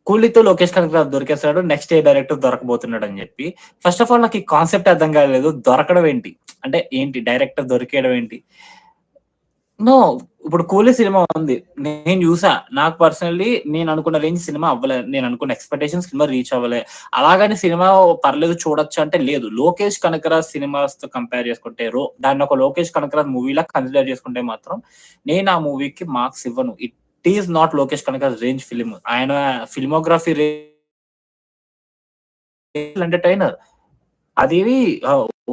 కూలీతో Lokesh Kanakaraju దొరికేస్తాడు. Next ఏ director దొరకబోతున్నాడని జెప్పి. First of all నాకీ concept అర్థం కాలేదు. దొరకడం ఏంటి? అంటే ఏంటి డైరెక్టర్ దొరికేయడం ఏంటి? నో. ఇప్పుడు 'కూలీ' సినిమా ఉంది. నేను జూసా. నాకు పర్సనల్లీ నేననుకున్న రేంజ్ సినిమా అవ్వలే. నేననుకున్న ఎక్స్‌పెక్టేషన్స్ సినిమా రీచ్ అవ్వలే. అలాగని సినిమా పర్లేదు చూడొచ్చు అంటే లేదు. 'లోకేష్ కనకరాజ్' సినిమాస్‌తో కంపేర్ చేసుకుంటే దాన్నొక 'లోకేష్ కనకరాజ్' మూవీలా కన్సిడర్ చేసుకుంటే మాత్రం నేను ఆ మూవీకి మార్క్స్ ఇవ్వను. It is not 'Lokesh Kanakaraj' range film. ఆయన ఫిల్మోగ్రఫీ ఎంటర్‌టైనర్. అదేవి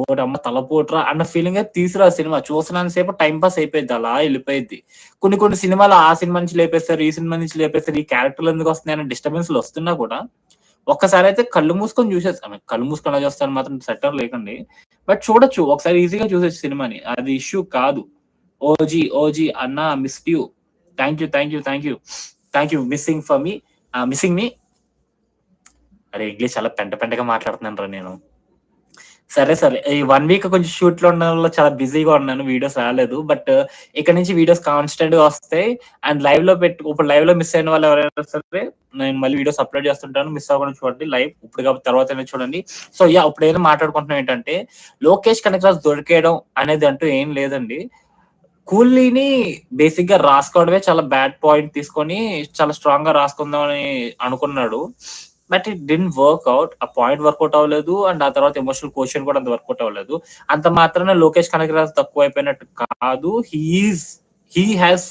ఓడమ్మ తలపోటురా అన్న ఫీలింగే తీసుకురాదు సినిమా. చూస్తున్నంత సేపు టైమ్ పాస్ అయిపోయిద్ది. అలా ఎళ్ళిపోయిద్ది. కొన్ని కొన్ని సినిమాలు ఆ సినిమా నుంచి లేపేస్తారు, ఈ సినిమా నుంచి లేపేస్తారు. ఈ క్యారెక్టర్‌లు ఎందుకొస్తున్నాయన్న డిస్టర్బెన్స్‌లు వస్తున్నా కూడా ఒక్కసారైతే కళ్ళు మూసుకొని చూసేస్తాను. కళ్ళు మూసుకొని ఎలా చూస్తాను మాత్రం సెటర్ లేకండి. బట్ చూడొచ్చు. ఒకసారి ఈజీగా చూసేయొచ్చు సినిమాని. అది ఇష్యూ కాదు. 'ఓజీ అన్నా missed you. Thank you missing me.' అరే! ఇంగ్లీష్ చాలా పెంటగా మాట్లాడుతున్నానురా నేను. సరే. ఈ 1 వీక్ కొంచెం షూట్‌లో ఉండడంలో చాలా బిజీగా ఉన్నాను. వీడియోస్ రాలేదు. బట్ ఇక్కడి నుంచి వీడియోస్ కాన్స్టెంట్‌గా వస్తాయి. అండ్ ఇప్పుడు లైవ్‌లో మిస్ అయిన వాళ్ళు ఎవరైనా సరే నేను మళ్ళీ వీడియోస్ అప్‌లోడ్ చేస్తుంటాను. మిస్ అవ్వకుండా చూడండి లైవ్. ఇప్పుడు కాకపోతే తర్వాతైనా చూడండి. సో ఇప్పుడేదో మాట్లాడుకుంటున్నాం ఏంటంటే 'లోకేష్ కనకరాజ్' దొరికేయడం అనేది అంటూ ఏం లేదండి. 'కూలీని' బేసిక్‌గా రాసుకోవడమే చాలా బ్యాడ్ పాయింట్ తీసుకొని చాలా స్ట్రాంగ్‌గా రాసుకుందామని అనుకున్నాడు. But it didn't work out. ఆ పాయింట్ వర్కౌట్ అవ్వలేదు. అండ్ ఆ తర్వాత ఎమోషనల్ క్వోషియంట్ కూడా అంత వర్కౌట్ అవ్వలేదు. అంత మాత్రాన 'లోకేష్ కనకరాజ్' తక్కువైపోయినట్టు కాదు. He has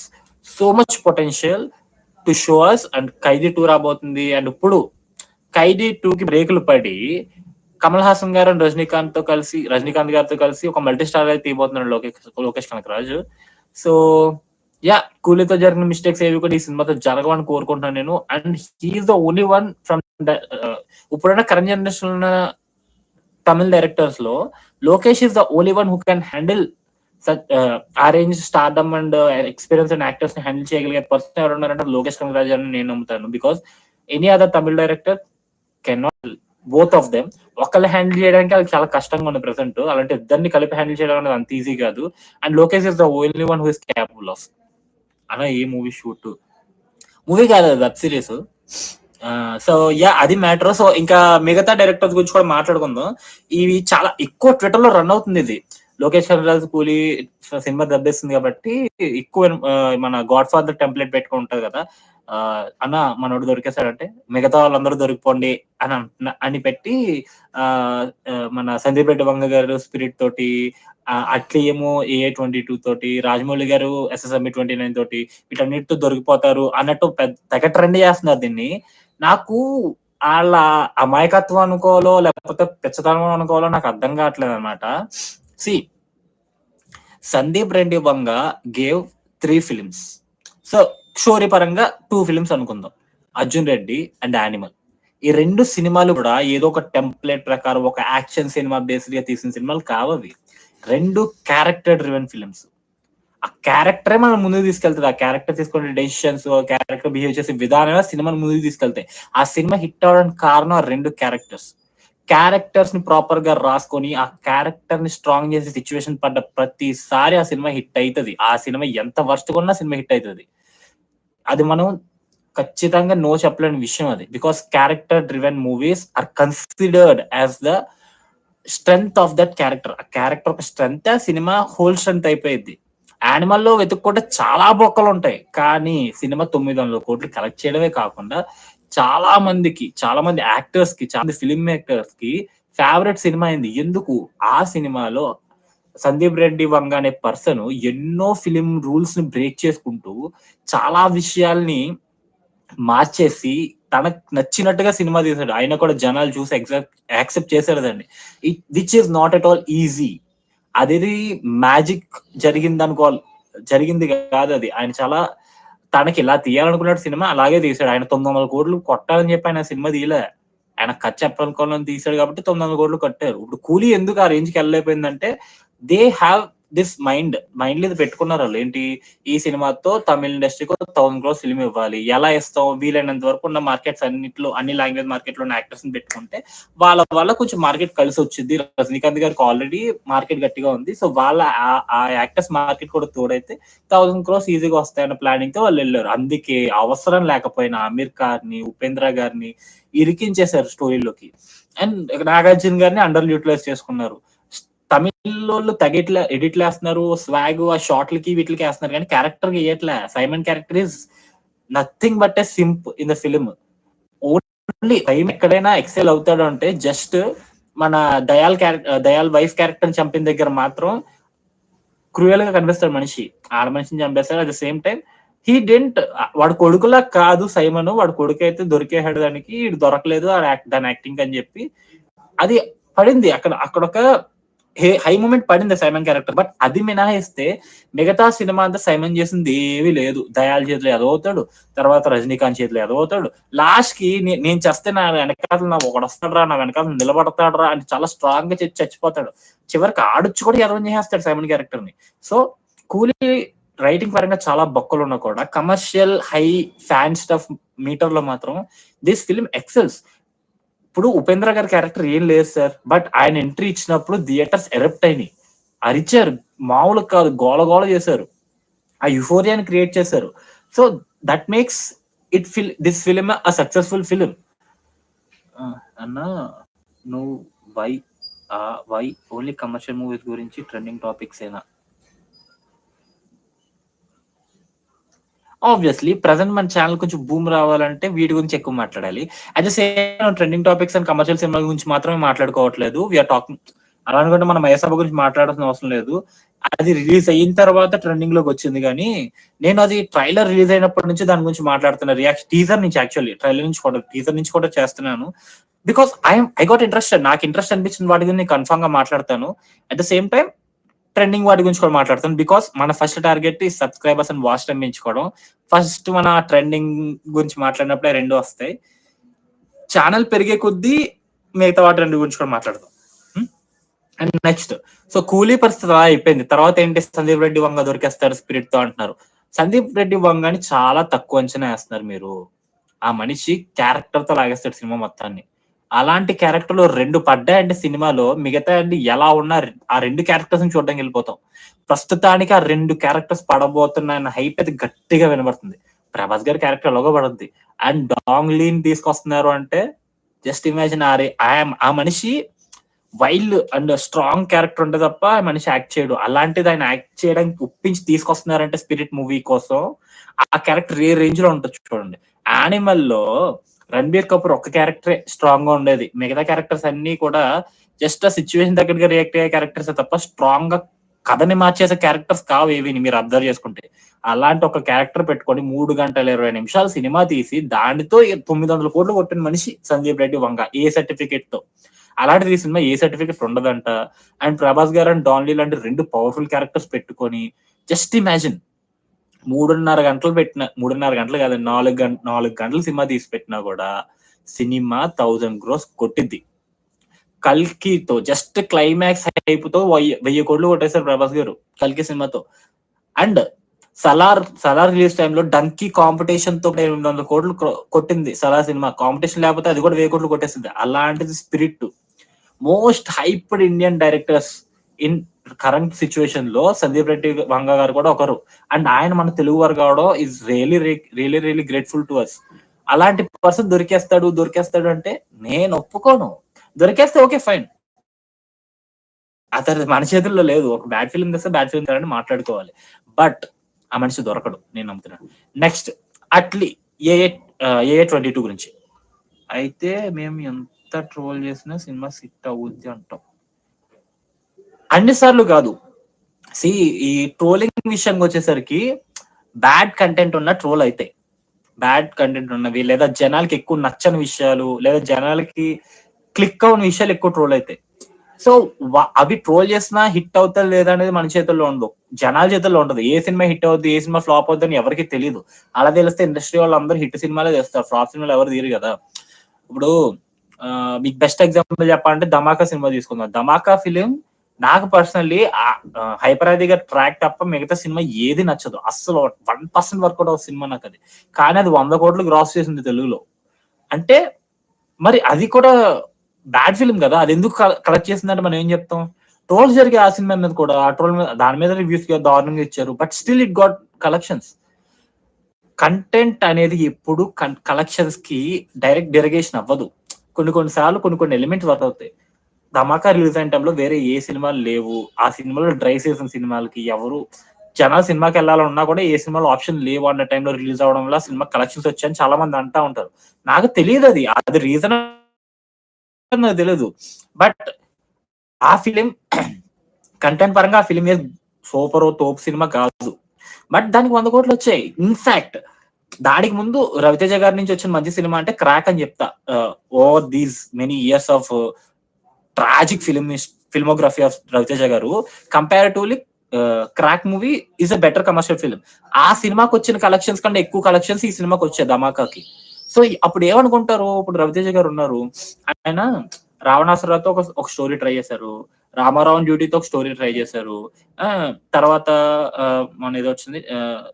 so much potential to show us. And 'Khaidi 2' రాబోతుంది. అండ్ ఇప్పుడు 'ఖైదీ 2'కి బ్రేకులు పడి కమల్ హాసన్ గారు అండ్ రజనీకాంత్ గారితో కలిసి ఒక మల్టీ స్టారర్ అయితే తీయబోతున్నాడు లోకేష్ కనకరాజ్. సో 'కూలీతో' జరిగిన మిస్టేక్స్ ఏవి కూడా ఈ సినిమాతో జరగవని కోరుకుంటున్నాను నేను. And he is the only one from ఇప్పుడున్న కరెంట్ జనరేషన్ ఉన్న తమిళ్ డైరెక్టర్స్‌లో Lokesh is the only one who can handle ఆ range stardom and experience and యాక్టర్స్‌ని హ్యాండిల్ చేయగలిగే పర్సన్ ఎవరున్నారంటే లోకేష్ కనకరాజ్ అని నేను నమ్ముతాను. Because any other Tamil director can not both of them. ఒకళ్ళు హ్యాండిల్ చేయడానికి అది చాలా కష్టంగా ఉంది ప్రెజెంట్. అలాంటి ఇద్దరిని కలిపి హ్యాండిల్ చేయడం అనేది అంత ఈజీ కాదు. And Lokesh is the only one who is capable of అలా ఏ మూవీ కాదు అది వెబ్ సిరీస్. సో అది మ్యాటర్. సో ఇంకా మిగతా డైరెక్టర్స్ గురించి కూడా మాట్లాడుకుందాం. ఇవి చాలా ఎక్కువ ట్విట్టర్ లో రన్ అవుతుంది. ఇది లోకేష్ కనకరాజ్ కూలీ సినిమా దెబ్బేస్తుంది కాబట్టి ఎక్కువ మన గాడ్ ఫాదర్ టెంప్లెట్ పెట్టుకుని ఉంటది కదా. అన్న మనోడు దొరికేశాడంటే మిగతా వాళ్ళందరూ దొరికిపోండి అని పెట్టి మన సందీప్ రెడ్డి వంగ గారు స్పిరిట్ తోటి, అట్లీయేమో AA22 తోటి, రాజమౌళి గారు SSME 29 తోటి వీటన్నిటితో దొరికిపోతారు అన్నట్టు తెగ ట్రెండ్ చేస్తున్నారు దీన్ని. నాకు వాళ్ళ అమాయకత్వం అనుకోవాలో లేకపోతే పిచ్చతనం అనుకోవాలో నాకు అర్థం కావట్లేదు అనమాట. సందీప్ రెడ్డి వంగ గేవ్ 3 ఫిలిమ్స్. సో స్టోరీ పరంగా 2 ఫిలిమ్స్ అనుకుందాం. Arjun Reddy and animal. ఈ 2 సినిమాలు కూడా ఏదో ఒక టెంప్లెట్ ప్రకారం ఒక యాక్షన్ సినిమా బేస్డ్ గా తీసిన సినిమాలు కావవి. 2 క్యారెక్టర్ డ్రివెన్ ఫిలిమ్స్. ఆ క్యారెక్టరే మనం ముందుకు తీసుకెళ్తుంది. ఆ క్యారెక్టర్ తీసుకునే డెసిషన్స్, క్యారెక్టర్ బిహేవ్ చేసే విధానమే సినిమాని ముందుకు తీసుకెళ్తాయి. ఆ సినిమా హిట్ అవడానికి కారణం ఆ 2 క్యారెక్టర్స్ ని ప్రాపర్ గా రాసుకొని ఆ క్యారెక్టర్ ని స్ట్రాంగ్ చేసే సిచ్యువేషన్ పడ్డ ప్రతిసారి ఆ సినిమా హిట్ అవుతుంది. ఆ సినిమా ఎంత వర్స్ట్ కొన్నా సినిమా హిట్ అవుతుంది. అది మనం ఖచ్చితంగా నో చెప్పలేని విషయం అది. Because character driven movies are considered as the strength of that character. ఆ క్యారెక్టర్ ఒక స్ట్రెంగ్త్ ఆ సినిమా హోల్ స్ట్రెంగ్త్ అయిపోయింది. యానిమల్ లో వెతుక్కుంటే చాలా బొక్కలు ఉంటాయి. కానీ సినిమా 900 కోట్లు కలెక్ట్ చేయడమే కాకుండా చాలా మంది యాక్టర్స్ కి, చాలా మంది ఫిల్మ్ మేకర్స్ కి ఫేవరెట్ సినిమా అయింది. ఎందుకు? ఆ సినిమాలో సందీప్ రెడ్డి వంగ అనే పర్సన్ ఎన్నో ఫిలిం రూల్స్ ని బ్రేక్ చేసుకుంటూ చాలా విషయాల్ని మార్చేసి తనకు నచ్చినట్టుగా సినిమా తీశాడు. ఆయన కూడా జనాలు చూసి యాక్సెప్ట్ చేశారు దాన్ని. Which is not at all easy. అదేది మ్యాజిక్ జరిగింది కాదు అది. ఆయన చాలా తనకి ఇలా తీయాలనుకున్నాడు సినిమా, అలాగే తీశాడు. ఆయన 900 కోట్లు కొట్టాలని చెప్పి ఆయన సినిమా తీయలే. ఆయన ఖర్చు చెప్పాలనుకోవాలని తీశాడు కాబట్టి 900 కోట్లు కట్టారు. ఇప్పుడు కూలీ ఎందుకు ఆ రేంజ్కి వెళ్ళలేకపోయిందంటే దే హ్యావ్ దిస్ మైండ్‌లో ఇది పెట్టుకున్నారు ఆళ్ళు. ఏంటి, ఈ సినిమాతో తమిళ్ ఇండస్ట్రీకి 1000 క్రోర్స్ ఫిల్మ్ ఇవ్వాలి. ఎలా ఇస్తాం? వీలైనంత వరకు ఉన్న మార్కెట్స్ అన్నిట్లో, అన్ని లాంగ్వేజ్ మార్కెట్‌లో ఉన్న యాక్టర్స్‌ని పెట్టుకుంటే వాళ్ళ వల్ల కొంచెం మార్కెట్ కలిసొచ్చిద్ది. రజనీకాంత్ గారికి ఆల్రెడీ మార్కెట్ గట్టిగా ఉంది. సో, వాళ్ళ ఆ యాక్టర్స్ మార్కెట్ కూడా తోడైతే 1000 క్రోర్స్ ఈజీగా వస్తాయన్న ప్లానింగ్‌తో వాళ్ళెళ్లారు. అందుకే అవసరం లేకపోయినా ఆమీర్ ఖాన్‌ని, ఉపేంద్ర గారిని ఇరికించేశారు స్టోరీలోకి. అండ్ నాగార్జున గారిని అండర్ యూటిలైజ్ చేసుకున్నారు. తమిళోళ్ళు తెగ ఎడిట్‌లేస్తున్నారు. స్వాగ్ ఆ షార్ట్‌లకి వీటిలకి ఏస్తున్నారు గానీ క్యారెక్టర్‌కి ఎయట్లే. Simon character is nothing but a simp in the film. Only Simon ఎక్కడైనా ఎక్సెల్ అవుతాడు అంటే జస్ట్ మన దయాల్ వైఫ్ క్యారెక్టర్‌ని చంపిన దగ్గర మాత్రం క్రూయల్‌గా కనిపిస్తాడు మనిషి. ఆడ మనిషిని చంపేస్తాడు. At the same time he didn't వాడి కొడుకులా కాదు సైమన్. వాడి కొడుకైతే దొరికేసాడు దానికి. ఈడు దొరకలేదు దాని యాక్టింగ్ అని చెప్పి అది పడింది. అక్కడొక హై మూమెంట్ పడింది సైమన్ క్యారెక్టర్. బట్ అది మినహాయిస్తే మిగతా సినిమా అంతా సైమన్ చేసింది ఏమీ లేదు. దయాల్ చేతిలో ఎదవవుతాడు. తర్వాత రజనీకాంత్ చేతిలో ఎదవవుతాడు. లాస్ట్‌కి నేను చస్తే నా వెనకాల ఒకడొస్తాడురా, నా వెనకాల నిలబడతాడురా అని చాలా స్ట్రాంగ్‌గా చచ్చిపోతాడు. చివరికి ఆడొచ్చి కూడా ఎదవని చేసేస్తాడు సైమన్ క్యారెక్టర్‌ని. సో, కూలీ రైటింగ్ పరంగా చాలా బొక్కలున్నా కూడా కమర్షియల్ హై ఫ్యాన్ స్టఫ్ మీటర్‌లో మాత్రం దిస్ ఫిల్మ్ ఎక్సెల్స్. ఇప్పుడు ఉపేంద్ర గారి క్యారెక్టర్ ఏం లేదు సార్. బట్ ఆయన ఎంట్రీ ఇచ్చినప్పుడు థియేటర్స్ ఎరప్ట్ అయినాయి. అరిచారు. మామూలుగా కాదు, గోల గోల చేశారు. ఆ యుఫోరియాని క్రియేట్ చేశారు. So that makes this film a successful film. అన్నా నువ్వు వై ఓన్లీ కమర్షియల్ మూవీస్ గురించి ట్రెండింగ్ టాపిక్స్ ఏనా? ఆబ్వియస్లీ ప్రెజెంట్ మన ఛానల్ కొంచెం బూమ్ రావాలంటే వీటి గురించి ఎక్కువ మాట్లాడాలి. At the same trending topics and commercial సినిమాల గురించి మాత్రమే మాట్లాడుకోవట్లేదు. వీఆర్ టాకింగ్ అలా అనుకుంటే మనం మహేష్ గురించి మాట్లాడాల్సిన అవసరం లేదు. అది రిలీజ్ అయిన తర్వాత ట్రెండింగ్ లోకి వచ్చింది కానీ నేను అది ట్రైలర్ రిలీజ్ అయినప్పటి నుంచి దాని గురించి మాట్లాడుతున్నా. టీజర్ నుంచి, యాక్చువల్లీ ట్రైలర్ నుంచి కూడా, టీజర్ నుంచి కూడా చేస్తున్నాను. Because I got interested. నాకు ఇంట్రెస్ట్ అనిపించిన వాటి గురించి నేను కన్ఫర్మ్ గా మాట్లాడతాను. At the same time trending వాటి గురించి కూడా మాట్లాడతాను. బికాస్ మన ఫస్ట్ టార్గెట్ ఈ సబ్స్క్రైబర్స్ అండ్ వాచ్ టైం పెంచుకోవడం. ఫస్ట్ మన ట్రెండింగ్ గురించి మాట్లాడినప్పుడే రెండు వస్తాయి. ఛానల్ పెరిగే కొద్దీ మిగతా వాటి రెండు గురించి కూడా మాట్లాడదాం. అండ్ నెక్స్ట్, సో కూలీ పరిస్థితి అలా అయిపోయింది. తర్వాత ఏంటి, సందీప్ రెడ్డి వంగ దొరికేస్తారు స్పిరిట్ తో అంటున్నారు. సందీప్ రెడ్డి వంగని చాలా తక్కువ అంచనా వేస్తున్నారు మీరు. ఆ మనిషి క్యారెక్టర్ తో లాగేస్తాడు సినిమా మొత్తాన్ని. అలాంటి క్యారెక్టర్లు రెండు పడ్డాయంటే సినిమాలో మిగతా అండి ఎలా ఉన్నా ఆ రెండు క్యారెక్టర్స్ ని చూడడానికి వెళ్ళిపోతాం. ప్రస్తుతానికి ఆ రెండు క్యారెక్టర్స్ పడబోతున్నాయన్న హైప్ అయితే గట్టిగా వినబడుతుంది. ప్రభాస్ గారి క్యారెక్టర్ ఎలాగో పడుద్ది. అండ్ డాంగ్ లీన్ తీసుకొస్తున్నారు అంటే జస్ట్ ఇమాజిన్ ఆ మనిషి వైల్డ్ అండ్ స్ట్రాంగ్ క్యారెక్టర్ ఉంటే తప్ప ఆ మనిషి యాక్ట్ చేయడు. అలాంటిది ఆయన యాక్ట్ చేయడానికి ఒప్పించి తీసుకొస్తున్నారంటే స్పిరిట్ మూవీ కోసం ఆ క్యారెక్టర్ ఏ రేంజ్ లో ఉంటుంది చూడండి. యానిమల్ లో రణబీర్ కపూర్ ఒక్క క్యారెక్టరే స్ట్రాంగ్ గా ఉండేది. మిగతా క్యారెక్టర్స్ అన్ని కూడా జస్ట్ ఆ సిచ్యువేషన్ దగ్గరగా రియాక్ట్ అయ్యే క్యారెక్టర్స్ తప్ప స్ట్రాంగ్ గా కథని మార్చేసే క్యారెక్టర్స్ కావు ఏవి మీరు అబ్జర్వ్ చేసుకుంటే. అలాంటి ఒక క్యారెక్టర్ పెట్టుకొని 3 గంటల 20 నిమిషాలు సినిమా తీసి దానితో 900 కోట్లు కొట్టిన మనిషి సందీప్ రెడ్డి వంగ ఏ సర్టిఫికేట్ తో. అలాంటిది ఈ సినిమా ఏ సర్టిఫికేట్ ఉండదంట. And Prabhas garu and Don Lee లాంటి రెండు పవర్ఫుల్ క్యారెక్టర్స్ పెట్టుకొని జస్ట్ ఇమాజిన్ 3.5 గంటలు కాదండి, 4 గంటలు సినిమా తీసి పెట్టినా కూడా సినిమా 1000 క్రోర్స్ కొట్టింది. కల్కితో జస్ట్ క్లైమాక్స్ హైప్తో 1000 కోట్లు కొట్టేశారు ప్రభాస్ గారు కల్కి సినిమాతో. అండ్ సలార్ రిలీజ్ టైంలో డంకీ కాంపిటీషన్ తో 800 కోట్లు కొట్టింది సలార్ సినిమా. కాంపిటీషన్ లేకపోతే అది కూడా 1000 కోట్లు కొట్టేసింది. అలాంటిది spirit. Most hyped Indian directors in current situation లో సందీప్ రెడ్డి వంగ గారు కూడా ఒకరు. అండ్ ఆయన మన తెలుగు వారు కావడం is really grateful to us. అలాంటి పర్సన్ దొరికేస్తాడు అంటే నేను ఒప్పుకోను. దొరికేస్తే ఓకే ఫైన్, అతను మన చేతుల్లో లేదు. ఒక బ్యాడ్ ఫిల్మ్ తెస్తే బ్యాడ్ ఫిల్మ్ తేలని మాట్లాడుకోవాలి. బట్ ఆ మనిషి దొరకడు, నేను నమ్ముతున్నాను. నెక్స్ట్ అట్లీ AA22 గురించి అయితే మేము ఎంత ట్రోల్ చేసినా సినిమా సిట్ అవుద్ది అంటాం. అన్నిసార్లు కాదు. ఈ ట్రోలింగ్ విషయంకి వచ్చేసరికి బ్యాడ్ కంటెంట్ ఉన్న ట్రోల్ అయితే, బ్యాడ్ కంటెంట్ ఉన్నవి లేదా జనాలకి ఎక్కువ నచ్చని విషయాలు లేదా జనాలకి క్లిక్ అవని విషయాలు ఎక్కువ ట్రోల్ అవుతాయి. సో అవి ట్రోల్ చేసినా హిట్ అవుతా లేదా అనేది మన చేతుల్లో ఉండదు, జనాల చేతుల్లో ఉండదు. ఏ సినిమా హిట్ అవుద్ది, ఏ సినిమా ఫ్లాప్ అవుద్ది అని ఎవరికి తెలియదు. అలా తెలిస్తే ఇండస్ట్రీ వాళ్ళందరూ హిట్ సినిమాలే చేస్తారు, ఫ్లాప్ సినిమాలు ఎవరు తీరు కదా. ఇప్పుడు మీకు బెస్ట్ ఎగ్జాంపుల్ చెప్పాలంటే ధమాకా సినిమా తీసుకుందాం. ధమాకా ఫిలిం నాకు పర్సనల్లీ 'హైపర్ ఆది' గారి ట్రాక్ తప్ప మిగతా సినిమా ఏది నచ్చదు. అస్సలు 1% వర్కౌట్ అవ్వదు సినిమా నాకది. కానీ అది 100,00,00,000 గ్రాస్ చేసింది తెలుగులో. అంటే మరి అది కూడా బ్యాడ్ ఫిల్మ్ గదా! అదెందుకు కలెక్ట్ చేసిందంటే మనం ఏం జెప్తాం? ట్రోల్స్ జరిగాయి ఆ సినిమా మీద కూడా. ఆ ట్రోల్ మీద దాని మీద రివ్యూస్ దారుణంగా ఇచ్చారు. But still it got collections. Content అనేది ఎప్పుడు కలెక్షన్స్‌కి డైరెక్ట్ డెరిగేషన్ అవ్వదు. కొన్ని కొన్ని సార్లు కొన్ని ఎలిమెంట్స్ వర్క్ అవుతాయి. 'ధమాకా' రిలీజ్ అయిన టైంలో వేరే ఏ సినిమాలు లేవు. ఆ సినిమాలో డ్రై సీజన్ సినిమాలకి ఎవరు జనాలు సినిమాకెళ్ళాలనున్నా కూడా ఏ సినిమాలో ఆప్షన్ లేవు అన్న టైంలో రిలీజ్ అవ్వడం వల్ల సినిమా కలెక్షన్స్ వచ్చాయని చాలా మంది అంటా ఉంటారు. నాకు తెలీదది. అది రీజన్ నాకు తెలీదు. బట్ ఆ ఫిల్మ్ కంటెంట్ పరంగా ఆ ఫిల్మ్ ఏం సూపరు, తోపు సినిమా కాదు. బట్ దానికి 100,00,00,000 వచ్చాయి. ఇన్‌ఫాక్ట్ దానికి ముందు 'రవితేజ' గారి నుంచి వచ్చిన మంచి సినిమా అంటే 'క్రాక్' అని చెప్తా. Over these many years of tragic filmography of 'Ravi Teja' garu comparatively 'Krack' movie is a better commercial film. ఆ సినిమాకొచ్చిన కలెక్షన్స్ కంటే ఎక్కువ కలెక్షన్స్ ఈ సినిమాకొచ్చాయి 'ధమాకాకి'. సో, అప్పుడు ఏమనుకుంటారు? ఇప్పుడు 'రవితేజ' గారు ఉన్నారు. ఆయన 'రావణాసుర'తో ఒక స్టోరీ ట్రై చేశారు. 'రామారావణ్ డ్యూటీ'తో ఒక స్టోరీ ట్రై చేశారు. తర్వాత మొన్న ఏదో వచ్చింది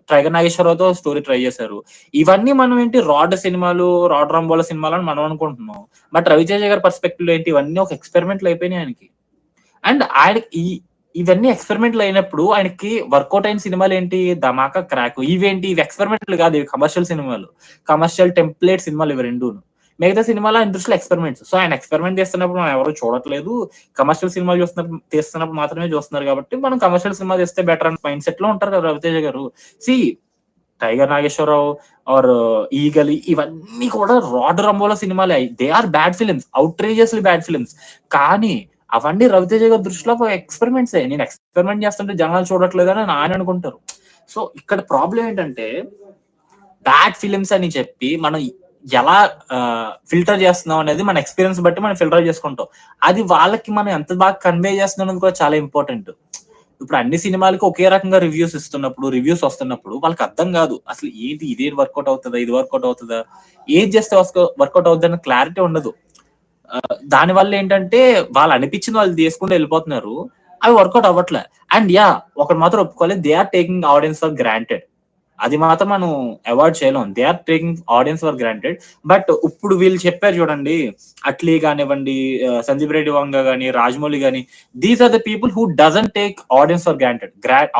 'టైగర్ నాగేశ్వరరావుతో' స్టోరీ ట్రై చేశారు. ఇవన్నీ మనం ఏంటి 'రాడ్' సినిమాలు, 'రాడ్ రంబోల' సినిమాలని మనం అనుకుంటున్నాం. బట్ 'రవితేజ' గారి పర్స్పెక్టివ్‌లో ఏంటి ఇవన్నీ ఒక ఎక్స్‌పెరిమెంట్‌లు అయిపోయినాయి ఆయనకి. అండ్ ఆయనకి ఇవన్నీ ఎక్స్‌పెరిమెంట్‌లు అయినప్పుడు ఆయనకి వర్కౌట్ అయిన సినిమాలేంటి 'ధమాకా', 'క్రాక్' ఇవేంటి ఇవి ఎక్స్‌పెరిమెంట్‌లు కాదు. ఇవి కమర్షియల్ సినిమాలు. కమర్షియల్ టెంప్లేట్ సినిమాలు ఇవి రెండూను. మిగతా సినిమాలు ఆయన దృష్టిలో ఎక్స్‌పెరిమెంట్స్. సో, ఆయన ఎక్స్‌పెరిమెంట్ చేస్తున్నప్పుడు మనం ఎవరు చూడట్లేదు. కమర్షియల్ సినిమాలు తీస్తున్నప్పుడు మాత్రమే చూస్తున్నారు కాబట్టి మనం కమర్షియల్ సినిమా తీస్తే బెటర్ అన్న మైండ్ సెట్‌లో ఉంటారు కదా 'Ravi Teja' garu. See 'Tiger Nageswara Rao' or 'Eagle' ఇవన్నీ కూడా 'రాడ్ రంబోల' సినిమాలే. They are bad films. Outrageously bad films. కానీ అవన్నీ 'రవితేజ' గారి దృష్టిలో ఒక ఎక్స్‌పెరిమెంట్సే. నేను ఎక్స్‌పెరిమెంట్ చేస్తుంటే జనాలు చూడట్లేదని ఆయన అనుకుంటారు. సో, ఇక్కడ ప్రాబ్లమ్ ఏంటంటే బ్యాడ్ ఫిల్మ్స్ అని చెప్పి మనం ఎలా ఫిల్టర్ చేస్తున్నాం అనేది మన ఎక్స్‌పీరియన్స్ బట్టి మనం ఫిల్టర్ చేసుకుంటాం. అది వాళ్ళకి మనం ఎంత బాగా కన్వే చేస్తున్నాం అనేది కూడా చాలా ఇంపార్టెంట్. ఇప్పుడు అన్ని సినిమాలకి ఒకే రకంగా రివ్యూస్ వస్తున్నప్పుడు వాళ్ళకి అర్థం కాదు. అసలు ఇదే వర్కౌట్ అవుతదా? ఇది వర్కౌట్ అవుతదా? ఏది చేస్తే వర్కౌట్ అవుద్దన్న క్లారిటీ ఉండదు. దానివల్ల ఏంటంటే వాళ్ళు అనిపించింది వాళ్ళు తీసుకుంటూ వెళ్ళిపోతున్నారు. అవి వర్కౌట్ అవ్వట్లే. అండ్ ఒకటి మాత్రం ఒప్పుకోవాలి. They are taking audience for granted. అది మాత్రం మనం అవాయిడ్ చేయలేం. They are taking audience for granted. But ఇప్పుడు వీళ్ళు చెప్పారు చూడండి. అట్లీ కానివ్వండి, సందీప్ రెడ్డి వంగ గాని, రాజమౌళి గాని, these are the people who doesn't take audience for granted.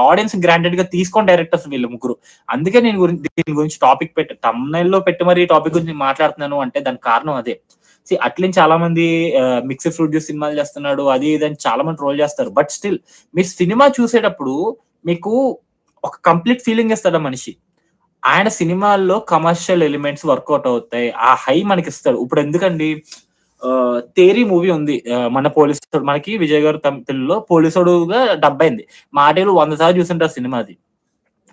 Audience granted గా తీసుకొని డైరెక్టర్స్ వీళ్ళు ముగ్గురు. అందుకే నేను దీని గురించి టాపిక్ తమ్నైల్‌లో పెట్టి మరి ఈ టాపిక్ గురించి మాట్లాడుతున్నాను అంటే దానికి కారణం అదే. అట్లని చాలా మంది మిక్స్డ్ ఫ్రూట్ జ్యూస్ సినిమాలు చేస్తున్నాడు. అది ఇది అని చాలా మంది ట్రోల్ చేస్తారు. బట్ స్టిల్ మీరు సినిమా చూసేటప్పుడు మీకు ఒక కంప్లీట్ ఫీలింగ్ ఇస్తాడు ఆ మనిషి. ఆయన సినిమాల్లో కమర్షియల్ ఎలిమెంట్స్ వర్కౌట్ అవుతాయి. ఆ హై మనకిస్తాడు. ఇప్పుడు ఎందుకండి 'తేరి' మూవీ ఉంది. మన పోలీసోడు మనకి విజయ్ గారు తెలుగులో పోలీసోడుగా డబ్ అయింది. మాటలు 100 సార్లు చూసుంటారు సినిమా అది.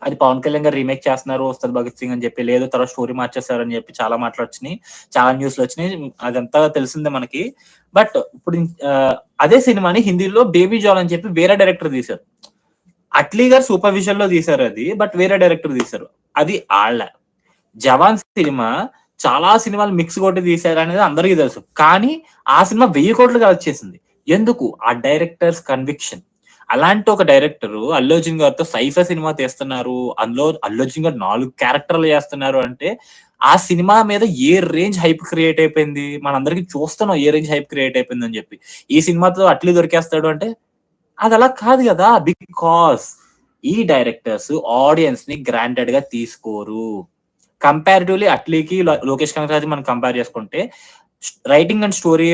అది పవన్ కళ్యాణ్ గారు రీమేక్ చేస్తున్నారు. ఉస్తాద్ భగత్ సింగ్ అని చెప్పి, లేదు తర్వాత స్టోరీ మార్చేసారని చెప్పి చాలా మాటలొచ్చినాయి. చాలా న్యూస్‌లొచ్చినాయి. అదంతా తెలిసిందే మనకి. బట్ ఇప్పుడు అదే సినిమాని హిందీలో 'బేబీ జాన్' అని చెప్పి వేరే డైరెక్టర్ తీశారు. అట్లీ గారు సూపర్విజన్‌లో తీశారది. బట్ వేరే డైరెక్టర్ తీశారు. అది ఆళ్ళ. 'జవాన్' సినిమా చాలా సినిమాలు మిక్స్ కొట్టి తీశారనేది అందరికీ తెలుసు. కానీ ఆ సినిమా 1000,00,00,000 కలెక్ట్ చేసింది. ఎందుకు? ఆ డైరెక్టర్స్ కన్విక్షన్. అలాంటి ఒక డైరెక్టరు 'అల్లు అర్జున్' గారితో 'సైఫా' సినిమా తీస్తున్నారు. అందులో 'అల్లు అర్జున్' గారు 4 క్యారెక్టర్‌లు చేస్తున్నారు అంటే ఆ సినిమా మీద ఏ రేంజ్ హైప్ క్రియేట్ అయిపోయింది. మనందరికీ చూస్తున్నాం ఏ రేంజ్ హైప్ క్రియేట్ అయిపోయిందని చెప్పి. ఈ సినిమాతో అట్లీ దొరికేస్తాడు అంటే అదలా కాదు గదా! బికాజ్ ఈ డైరెక్టర్స్ ఆడియన్స్‌ని గ్రాంటెడ్‌గా తీసుకోరు. కంపారిటివ్‌లీ అట్లీకి, లోకేష్ కనగరాజు మనం కంపేర్ చేసుకుంటే writing and story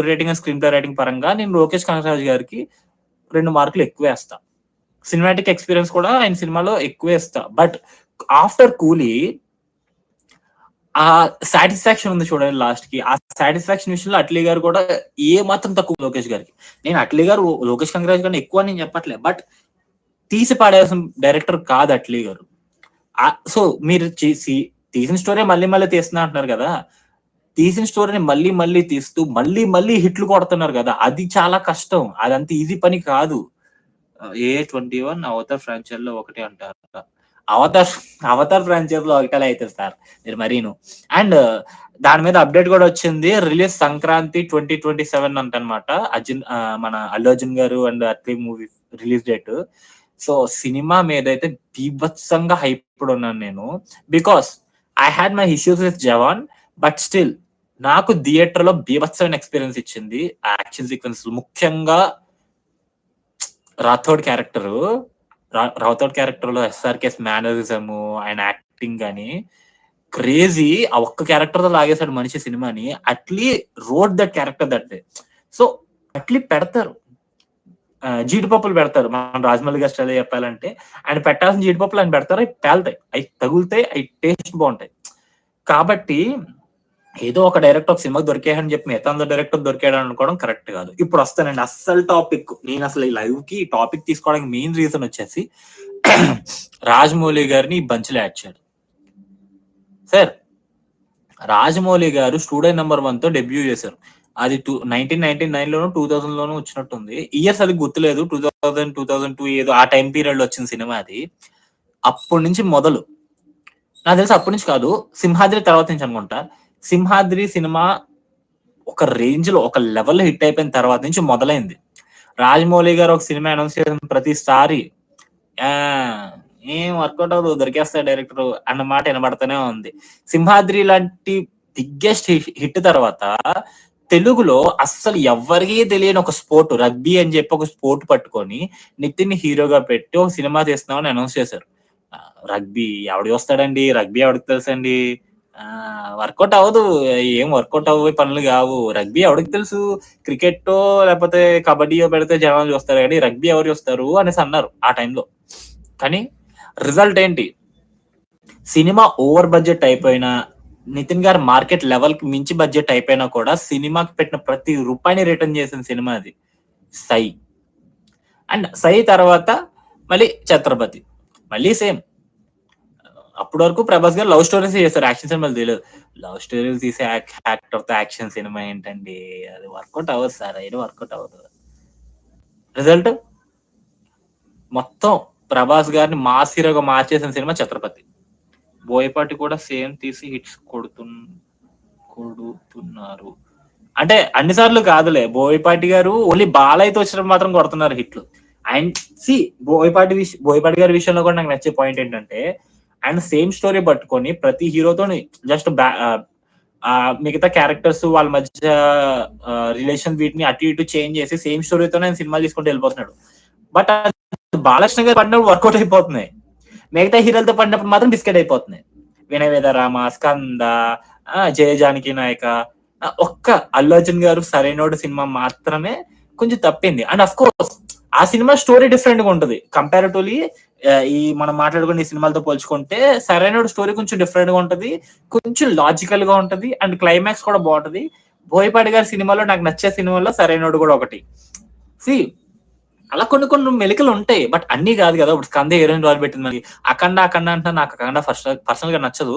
writing and screen play writing పరంగా నేను లోకేష్ కనగరాజు గారికి 2 మార్కులు ఎక్కువేస్తా. సినిమాటిక్ ఎక్స్‌పీరియన్స్ కూడా ఆయన సినిమాలో ఎక్కువే ఇస్తా. బట్ ఆఫ్టర్ 'కూలీ' ఆ సాటిస్ఫాక్షన్ ఉంది చూడండి లాస్ట్‌కి. ఆ సాటిస్ఫాక్షన్ విషయంలో అట్లీ గారు కూడా ఏ మాత్రం తక్కువ లోకేష్ గారికి. నేను అట్లీ గారు లోకేష్ కనగరాజు కన్నా ఎక్కువ అని నేను చెప్పట్లే. బట్ తీసి పాడేయాల్సిన డైరెక్టర్ కాదు అట్లీ గారు. సో మీరు తీసిన స్టోరీ మళ్ళీ మళ్ళీ తీస్తున్నా అంటున్నారు కదా! తీసిన స్టోరీని మళ్ళీ మళ్ళీ తీస్తూ మళ్ళీ మళ్ళీ హిట్లు కొడుతున్నారు కదా! అది చాలా కష్టం. అదంత ఈజీ పని కాదు. 'ఏ21' అవతార్ ఫ్రాంచైజ్‌లో ఒకటి అంటారట. అవతార్ అవతార్ ఫ్రాంచైజ్ లో ఒకటేలా అవుతుంది సార్ మీరు మరీను. అండ్ దాని మీద అప్డేట్ కూడా వచ్చింది. రిలీజ్ సంక్రాంతి 2027 అంటనమాట. మన అల్లు అర్జున్ గారు and Atlee movie release date. So cinema మీద అయితే బీభత్సంగా హైప్డ్ ఉన్నాను నేను. Because I had my issues with Jawan, but still నాకు థియేటర్ లో బీభత్సమైన ఎక్స్పీరియన్స్ ఇచ్చింది ఆ యాక్షన్ సీక్వెన్స్. ముఖ్యంగా రాథోడ్ క్యారెక్టర్ రాథోడ్ క్యారెక్టర్ లో ఎస్ఆర్కేస్ మేనరిజం, ఆయన యాక్టింగ్ గాని క్రేజీ. ఆ ఒక్క క్యారెక్టర్ తో లాగేశాడు మనిషి సినిమాని. Atlee road that character that way. So Atlee పెడతారు, జీడిపప్పులు పెడతారు. మనం రాజమౌళి గారి స్టైల్ చెప్పాలంటే ఆయన పెట్టాల్సిన జీడిపప్పులు ఆయన పెడతారు, అవి పేలుతాయి, అవి తగులుతాయి, అవి టేస్ట్ బాగుంటాయి. కాబట్టి ఏదో ఒక డైరెక్టర్ ఒక సినిమా దొరికాయని చెప్పి మిగతా అందరు డైరెక్టర్ దొరికాడు అనుకోవడం కరెక్ట్ కాదు. ఇప్పుడు వస్తానండి అస్సలు టాపిక్. నేను అసలు ఈ లైవ్ కి టాపిక్ తీసుకోవడానికి మెయిన్ రీజన్ వచ్చేసి రాజమౌళి గారిని ఈ బంచ్లో యాడ్ చేయడం. సార్ రాజమౌళి గారు స్టూడెంట్ నెంబర్ 1 తో డెబ్యూ చేశారు. అది 1999 లోను 2000 లోను వచ్చినట్టుంది. ఇయర్స్ అది గుర్తులేదు. 2000 2002 ఏదో ఆ టైం పీరియడ్ లో వచ్చిన సినిమా అది. అప్పటి నుంచి మొదలు నాకు తెలిసి అప్పటి నుంచి కాదు, సింహాద్రి తర్వాత నుంచి అనుకుంటా. సింహాద్రి సినిమా ఒక రేంజ్ లో ఒక లెవెల్ హిట్ అయిపోయిన తర్వాత నుంచి మొదలైంది. రాజమౌళి గారు ఒక సినిమా అనౌన్స్ చేసిన ప్రతిసారి ఏం వర్కౌట్ అవ్వదు, దొరికేస్తాడు డైరెక్టర్ అన్న మాట వినబడుతూనే ఉంది. సింహాద్రి లాంటి బిగ్గెస్ట్ హిట్ తర్వాత తెలుగులో అస్సలు ఎవరికీ తెలియని ఒక స్పోర్ట్, రగ్బీ అని చెప్పి ఒక స్పోర్ట్ పట్టుకొని నితిన్ హీరోగా పెట్టి ఒక సినిమా తీస్తున్నామని అనౌన్స్ చేశారు. రగ్బీ ఎవడి వస్తాడండి, రగ్బీ ఎవడికి తెలుసండి, వర్కౌట్ అవ్వదు, ఏం వర్కౌట్ అవ్వే పనులు కావు. రగ్బీ ఎవరికి తెలుసు, క్రికెట్ లేకపోతే కబడ్డీయో పెడితే జనాలు చూస్తారు కానీ రగ్బీ ఎవరు చూస్తారు అనేసి అన్నారు ఆ టైంలో. కానీ రిజల్ట్ ఏంటి, సినిమా ఓవర్ బడ్జెట్ అయిపోయినా, నితిన్ గారు మార్కెట్ లెవెల్ కి మించి బడ్జెట్ అయిపోయినా కూడా సినిమాకి పెట్టిన ప్రతి రూపాయిని రిటర్న్ చేసిన సినిమా అది సై. అండ్ సై తర్వాత మళ్ళీ ఛత్రపతి, మళ్ళీ సేమ్. అప్పటి వరకు ప్రభాస్ గారు లవ్ స్టోరీస్ చేస్తారు, యాక్షన్ సినిమాలు తెలియదు. లవ్ స్టోరీస్ తీసే యాక్టర్ తో యాక్షన్ సినిమా ఏంటండి, అది వర్కౌట్ అవ్వదు సార్, అయినా వర్కౌట్ అవ్వదు. రిజల్ట్ మొత్తం ప్రభాస్ గారిని మాస్ హీరోగా మార్చేసిన సినిమా ఛత్రపతి. బోయపాటి కూడా సేమ్ తీసి హిట్స్ కొడుతున్నారు. అంటే అన్నిసార్లు కాదులే, బోయపాటి గారు ఓన్లీ బాలయ్యతో వచ్చినప్పుడు మాత్రం కొడుతున్నారు హిట్లు. అండ్ సి బోయపాటి గారి విషయంలో కూడా నాకు నచ్చే పాయింట్ ఏంటంటే, అండ్ సేమ్ స్టోరీ పట్టుకొని ప్రతి హీరోతో జస్ట్ మిగతా క్యారెక్టర్స్ వాళ్ళ మధ్య రిలేషన్ వీటిని అటు ఇటు చేంజ్ చేసి సేమ్ స్టోరీతో ఆయన సినిమాలు తీసుకుంటూ వెళ్ళిపోతున్నాడు. బట్ బాలకృష్ణ గారు పడినప్పుడు వర్కౌట్ అయిపోతున్నాయి, మిగతా హీరోలతో పడినప్పుడు మాత్రం బిస్కెట్ అయిపోతున్నాయి. వినయ వేదరామ, స్కంద, జయ జానకి నాయక, ఒక్క అల్లు అర్జున్ గారు సరైనోడు సినిమా మాత్రమే కొంచెం తప్పింది. అండ్ అఫ్ కోర్స్ ఆ సినిమా స్టోరీ డిఫరెంట్ గా ఉంటది కంపారిటివ్లీ. ఈ మనం మాట్లాడుకునే ఈ సినిమాలతో పోల్చుకుంటే సరైన స్టోరీ కొంచెం డిఫరెంట్ గా ఉంటది, కొంచెం లాజికల్ గా ఉంటది, అండ్ క్లైమాక్స్ కూడా బాగుంటది. బోయపాటి గారి సినిమాలో నాకు నచ్చే సినిమాలో సరైనోడు కూడా ఒకటి. సి అలా కొన్ని కొన్ని మెలికలు ఉంటాయి, బట్ అన్ని కాదు కదా. ఇప్పుడు స్కంద హీరోయిన్ రోల్ పెట్టింది, మరి అఖండ అంటే నాకు అఖండ పర్సనల్ గా నచ్చదు.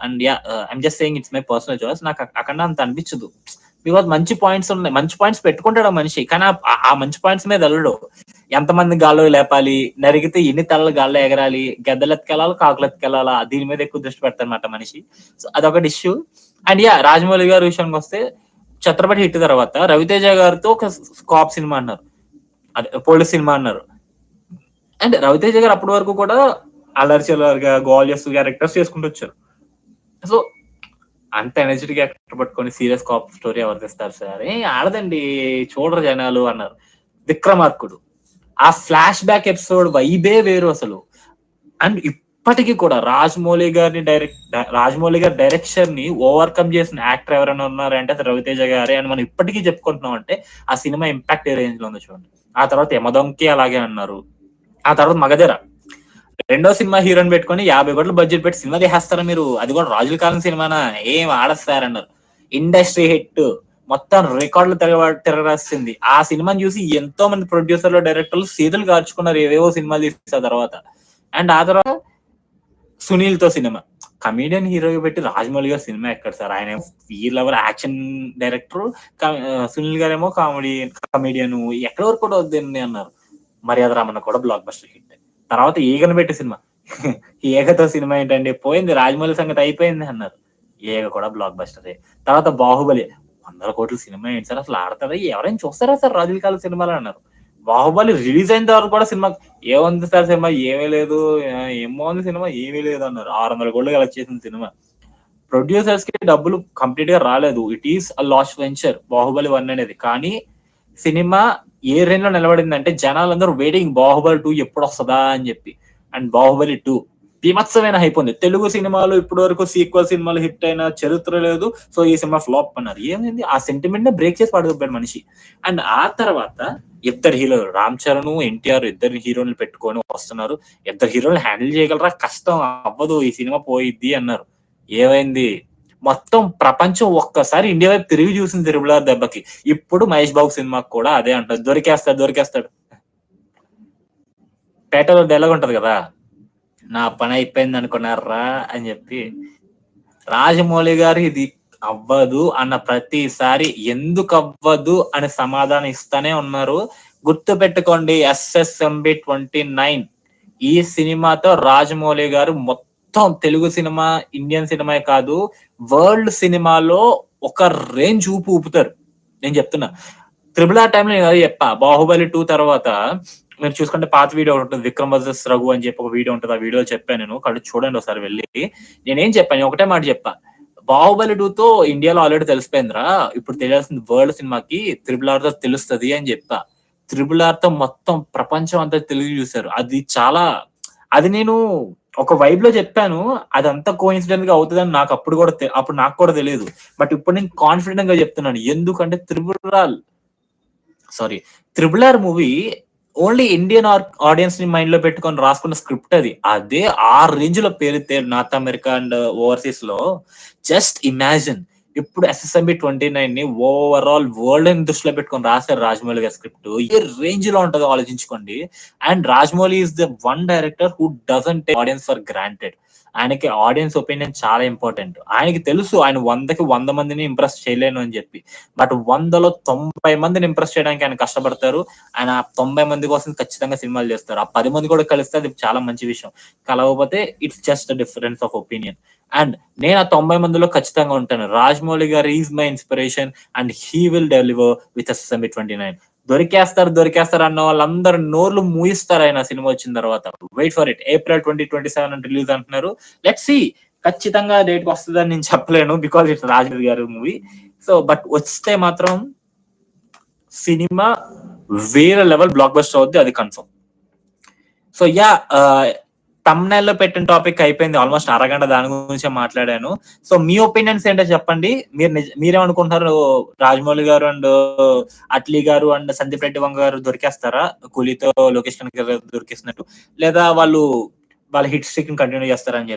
And yeah I'm just saying it's my personal choice. నాకు అఖండ అంత అనిపించదు, బికాజ్ మంచి పాయింట్స్ ఉన్నాయి, మంచి పాయింట్స్ పెట్టుకుంటాడు మనిషి, కానీ ఆ మంచి పాయింట్స్ మీద వెళ్ళడు. ఎంతమంది గాల్లో లేపాలి, నరిగితే ఎన్ని తలలు గాల్లో ఎగరాలి, గద్దలెత్తుకెళ్ళాలి, కాకులెత్తుకెళ్ళాలా, దీని మీద ఎక్కువ దృష్టి పెడతారనమాట మనిషి. సో అదొకటి ఇష్యూ. అండ్ యా రాజమౌళి గారి విషయానికి వస్తే ఛత్రపతి హిట్ తర్వాత రవితేజ గారితో ఒక కాప్ సినిమా అన్నారు, అదే పోలీస్ సినిమా అన్నారు. అండ్ రవితేజ గారు అప్పటి వరకు కూడా అల్లరి చిల్లరగా గోల్ చేస్తూ క్యారెక్టర్స్ చేసుకుంటూ వచ్చారు. సో అంత ఎనర్జెటిక్ యాక్టర్ పట్టుకొని సీరియస్ కాప్ స్టోరీ ఎవరు తెస్తారు సార్, ఆడదండి చూడరు జనాలు అన్నారు. విక్రమార్కుడు ఆ ఫ్లాష్ బ్యాక్ ఎపిసోడ్ వైబే వేరు అసలు. అండ్ ఇప్పటికీ కూడా రాజమౌళి గారి డైరెక్షన్ ని ఓవర్కమ్ చేసిన యాక్టర్ ఎవరైనా ఉన్నారంటే అది రవితేజ గారే అని మనం ఇప్పటికీ చెప్పుకుంటున్నాం. అంటే ఆ సినిమా ఇంపాక్ట్ ఏ రేంజ్ లో ఉందో చూడండి. ఆ తర్వాత యమదొంకి అలాగే అన్నారు. ఆ తర్వాత మగధీర రెండో సినిమా హీరోని పెట్టుకొని 50 కోట్ల బడ్జెట్ పెట్టి సినిమా తీసేస్తారా మీరు, అది కూడా రాజుల కాలం సినిమానా, ఏం ఆడస్తారన్నారు. ఇండస్ట్రీ హిట్, మొత్తం రికార్డులు తిరగరాసింది. ఆ సినిమాని చూసి ఎంతో మంది ప్రొడ్యూసర్లు డైరెక్టర్లు సీతలు కార్చుకున్నారు ఏవేవో సినిమాలు తీసిన తర్వాత. అండ్ ఆ తర్వాత సునీల్ తో సినిమా, కమీడియన్ హీరో పెట్టి రాజమౌళి గారు సినిమా ఎక్కడ సార్, ఆయన వీళ్ళెవరు యాక్షన్ డైరెక్టర్, సునీల్ గారేమో కమీడియన్, ఎక్కడి వరకు కూడా వద్దండి అన్నారు. మర్యాద రామన్న కూడా బ్లాక్ బస్టర్ హిట్. తర్వాత ఈగను పెట్టి సినిమా ఏగతో సినిమా ఏంటండి పోయింది. రాజమౌళి సంగతి అయిపోయింది అన్నారు. ఏగ కూడా బ్లాక్ బస్టరే. తర్వాత 'బాహుబలి' 100,00,00,000 సినిమా ఏంటి సార్ అసలు ఆడతారా? ఎవరైనా చూస్తారా సార్ 'రాజుల కాలం' సినిమాలు అన్నారు. 'బాహుబలి' రిలీజ్ అయిన తర్వాత కూడా సినిమా ఏముంది సార్ సినిమా ఏమీ లేదు. ఏం బాగుంది సినిమా ఏమీ లేదు అన్నారు. 600,00,00,000 కలెక్ట్ చేసిన సినిమా. ప్రొడ్యూసర్స్‌కి డబ్బులు కంప్లీట్‌గా రాలేదు. It is a last venture 'Baahubali 1' అనేది. కానీ సినిమా ఏ రేంజ్‌లో నిలబడిందంటే జనాలందరూ వెయిటింగ్ 'బాహుబలి 2' ఎప్పుడొస్తదా అని చెప్పి. అండ్ 'బాహుబలి 2' బీభత్సమైన హైప్ ఉంది. తెలుగు సినిమాలు ఇప్పటి వరకు సీక్వెల్ సినిమాలు హిట్ అయిన చరిత్ర లేదు. సో ఈ సినిమా ఫ్లాప్ అన్నారు. ఏమైంది? ఆ సెంటిమెంట్‌నే బ్రేక్ చేసి పడదొబ్బాడు మనిషి. అండ్ ఆ తర్వాత ఇద్దరు హీరోలు 'రామ్ చరణ్', 'ఎన్టీఆర్' ఇద్దరు హీరోలని పెట్టుకొని వస్తున్నారు. ఇద్దరు హీరోలని హ్యాండిల్ చేయగలరా? కష్టం అవ్వదు ఈ సినిమా పోయిద్ది అన్నారు. ఏమైంది? మొత్తం ప్రపంచం ఒక్కసారి ఇండియా వైపు తిరిగి చూసింది 'త్రిబుల్ ఆర్' దెబ్బకి. ఇప్పుడు 'మహేష్ బాబు' సినిమాకి కూడా అదే అంటారు. దొరికేస్తాడు. 'పేటలో' డైలాగ్ ఉంటది కదా! నా పని అయిపోయింది అనుకున్నారా అని చెప్పి రాజమౌళి గారు ఇది అవ్వదు అన్న ప్రతిసారి ఎందుకు అవ్వదు అని సమాధానం ఇస్తానే ఉన్నారు. గుర్తు పెట్టుకోండి SSMB 29 ఈ సినిమాతో రాజమౌళి గారు మొత్తం తెలుగు సినిమా, ఇండియన్ సినిమాయే కాదు వరల్డ్ సినిమాలో ఒక రేంజ్ ఊపుతారు. నేను చెప్తున్నా. 'త్రిబుల్ ఆర్' టైమ్‌లో నేను అదే చెప్పా. 'బాహుబలి 2' తర్వాత మీరు చూసుకుంటే పాత వీడియో ఒకటి ఉంటుంది. 'విక్రమ్ వర్సెస్ రఘు' అని చెప్పి ఒక వీడియో ఉంటది. ఆ వీడియోలో చెప్పాను నేను. చూడండి ఒకసారి వెళ్లి. నేనేం చెప్పాను? ఒకటే మాట చెప్పా. 'బాహుబలి 2'తో ఇండియాలో ఆల్రెడీ తెలిసిపోయిందిరా. ఇప్పుడు తెలియాల్సింది వరల్డ్ సినిమాకి 'త్రిబుల్ ఆర్'తో తెలుస్తది అని చెప్పా. 'త్రిబుల్ ఆర్'తో మొత్తం ప్రపంచం అంతా తెలుగు చూసారు. అది నేను ఒక వైబ్‌లో చెప్పాను. అదంతా కోయిన్సిడెంట్‌గా అవుతదని అప్పుడు నాకు కూడా తెలీదు. బట్ ఇప్పుడు నేను కాన్ఫిడెంట్‌గా చెప్తున్నాను. ఎందుకంటే 'triple R' movie only Indian audience ని మైండ్ లో పెట్టుకొని రాసుకున్న స్క్రిప్ట్ అది. అదే ఆ రేంజ్ లో పేరితే నార్త్ అమెరికా అండ్ ఓవర్సీస్ లో జస్ట్ ఇమాజిన్. ఇప్పుడు SSMB 29 ని ఓవరాల్ వరల్డ్ ని దృష్టిలో పెట్టుకొని రాశారు రాజమౌళి గారి స్క్రిప్ట్. ఏ రేంజ్ లో ఉంటుందో ఆలోచించుకోండి. And Rajamouli is the one director who doesn't take audience for granted. ఆయనకి ఆడియన్స్ ఒపీనియన్ చాలా ఇంపార్టెంట్. ఆయనకి తెలుసు ఆయన 100కి 100 మందిని ఇంప్రెస్ చేయలేను అని చెప్పి. బట్ 100లో 90 మందిని ఇంప్రెస్ చేయడానికి ఆయన కష్టపడతారు. ఆయన 90 మంది కోసం ఖచ్చితంగా సినిమాలు చేస్తారు. ఆ 10 మంది కూడా కలిస్తే అది చాలా మంచి విషయం. కలవకపోతే it's just difference of opinion. And నేను ఆ 90 మందిలో ఖచ్చితంగా ఉంటాను. రాజమౌళి గారు is my inspiration and he will deliver with SSMB 29. దొరికేస్తారు అన్న వాళ్ళందరూ నోర్లు మూయిస్తారు ఆయన సినిమా వచ్చిన తర్వాత. Wait for it. April 2027 అని రిలీజ్ అంటున్నారు. Let's see. ఖచ్చితంగా డేట్ వస్తుందని నేను చెప్పలేను. బికాజ్ ఇట్స్ రాజమౌళి గారి మూవీ. సో బట్ వస్తే మాత్రం సినిమా వేరే లెవెల్ బ్లాక్ బస్టర్ అవుద్ది. అది కన్ఫర్మ్. సో థంబ్‌నెయిల్ లో పెట్టిన టాపిక్ అయిపోయింది. ఆల్మోస్ట్ అరగంట దాని గురించే మాట్లాడాను. సో మీ ఒపీనియన్స్ ఏంటో చెప్పండి. మీరేమనుకుంటున్నారు? రాజమౌళి గారు అండ్ అట్లీ గారు అండ్ సందీప్ రెడ్డి వంగ గారు దొరికేస్తారా? కూలీతో లోకేష్ కనకరాజు దొరికేసినట్టు. లేదా వాళ్ళ హిట్ స్ట్రీక్ ని కంటిన్యూ చేస్తారా అని